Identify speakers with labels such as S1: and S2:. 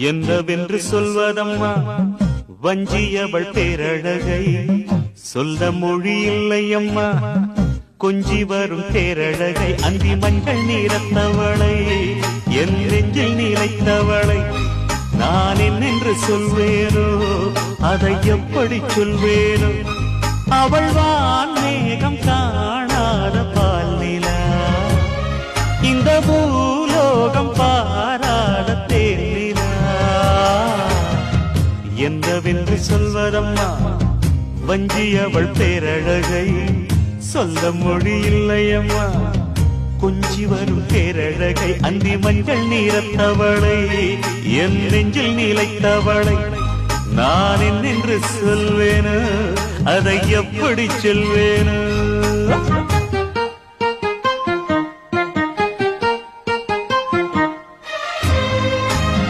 S1: என்னவென்று சொல்வதம்மா வஞ்சியவள் பேரழகை சொல்ல மொழி இல்லையம்மா கொஞ்சி வரும் பேரழகை அந்தி மஞ்சள் நீரத்தவளை என் நெஞ்சில் நிலைத்தவளை நான் என்னென்று சொல்வேனோ அதை எப்படி சொல்வேனோ அவள் வான் மேகம் காணாத பால் நிலா இந்த பூலோகம் பாராத தேனிலா என்னவென்று சொல்வதம்மா வஞ்சியவள் பேரழகை சொல்ல மொழி இல்லையம்மா கொஞ்சி வரும் பேரழகை அந்தி மஞ்சள் நீரத்தவளை என் நெஞ்சில் நிலைத்தவளை நான் என்னென்று சொல்வேனோ அதை எப்படி சொல்வேனோ